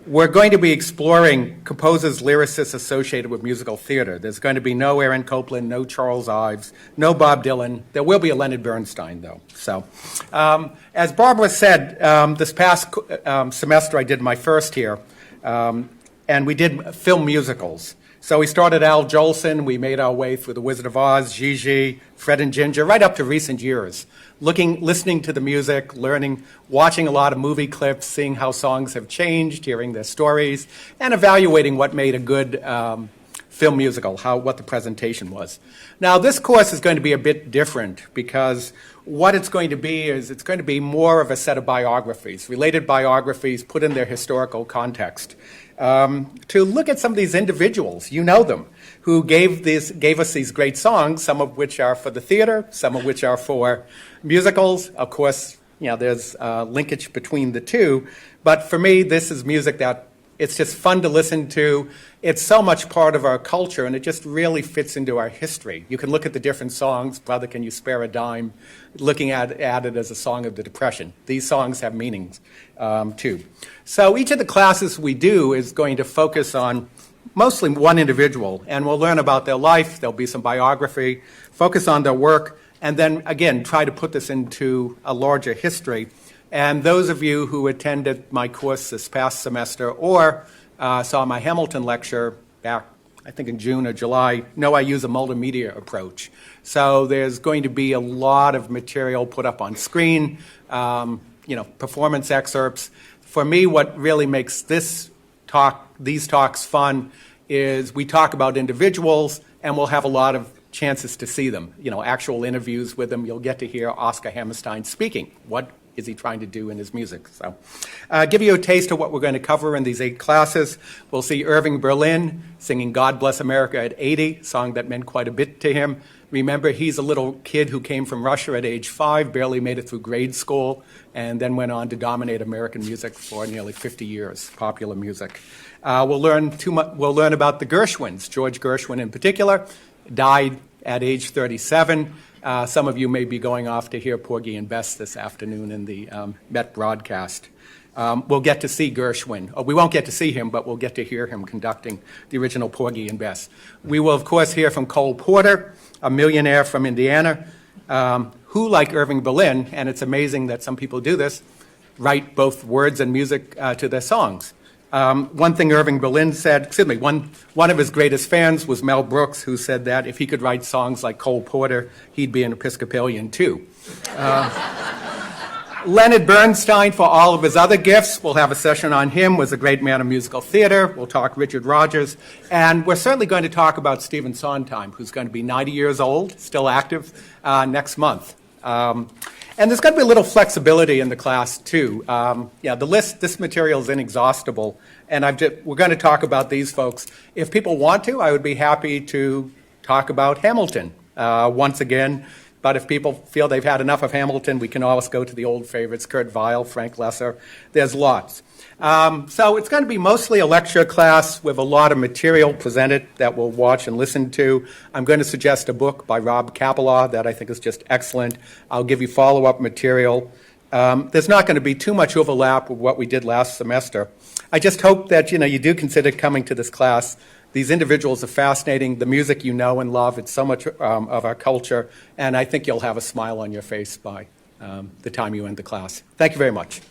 We're going to be exploring composers, lyricists associated with musical theater. There's going to be no Aaron Copland, no Charles Ives, no Bob Dylan. There will be a Leonard Bernstein, though. So, as Barbara said, this past semester I did my first here, and we did film musicals. So we started Al Jolson, we made our way through The Wizard of Oz, Gigi, Fred and Ginger, right up to recent years. Listening to the music, learning, watching a lot of movie clips, seeing how songs have changed, hearing their stories, and evaluating what made a good film musical, what the presentation was. Now, this course is going to be a bit different because what it's going to be is it's going to be more of a set of biographies, related biographies put in their historical context. To look at some of these individuals, you know them, who gave us these great songs, some of which are for the theater, some of which are for musicals. Of course, there's linkage between the two. But for me, this is music that it's just fun to listen to. It's so much part of our culture, and it just really fits into our history. You can look at the different songs, Brother, Can You Spare a Dime, looking at it as a song of the Depression. These songs have meanings, too. So each of the classes we do is going to focus on mostly one individual, and we'll learn about their life. There'll be some biography, focus on their work, and then, again, try to put this into a larger history. And those of you who attended my course this past semester or saw my Hamilton lecture back, I think in June or July, know I use a multimedia approach. So there's going to be a lot of material put up on screen, performance excerpts. For me, what really makes these talks fun is we talk about individuals, and we'll have a lot of chances to see them, actual interviews with them. You'll get to hear Oscar Hammerstein speaking. What is he trying to do in his music? So give you a taste of what we're going to cover in these 8 classes. We'll see Irving Berlin singing God Bless America at 80, a song that meant quite a bit to him. Remember, he's a little kid who came from Russia at age 5, barely made it through grade school, and then went on to dominate American music for nearly 50 years, popular music. We'll learn about the Gershwins. George Gershwin in particular died at age 37. Some of you may be going off to hear Porgy and Bess this afternoon in the Met broadcast. We'll get to see Gershwin. We won't get to see him, but we'll get to hear him conducting the original Porgy and Bess. We will, of course, hear from Cole Porter, a millionaire from Indiana, who, like Irving Berlin, and it's amazing that some people do this, write both words and music to their songs. One thing Irving Berlin said, one of his greatest fans was Mel Brooks, who said that if he could write songs like Cole Porter, he'd be an Episcopalian too. Leonard Bernstein, for all of his other gifts, we'll have a session on him, was a great man of musical theater. We'll talk Richard Rodgers. And we're certainly going to talk about Stephen Sondheim, who's going to be 90 years old, still active, next month. And there's going to be a little flexibility in the class, too. This material is inexhaustible, and we're going to talk about these folks. If people want to, I would be happy to talk about Hamilton once again. But if people feel they've had enough of Hamilton, we can always go to the old favorites, Kurt Weill, Frank Lesser. There's lots. So it's going to be mostly a lecture class with a lot of material presented that we'll watch and listen to. I'm going to suggest a book by Rob Kapelaw that I think is just excellent. I'll give you follow-up material. There's not going to be too much overlap with what we did last semester. I just hope that you do consider coming to this class. These individuals are fascinating. The music you know and love, it's so much of our culture, and I think you'll have a smile on your face by the time you end the class. Thank you very much.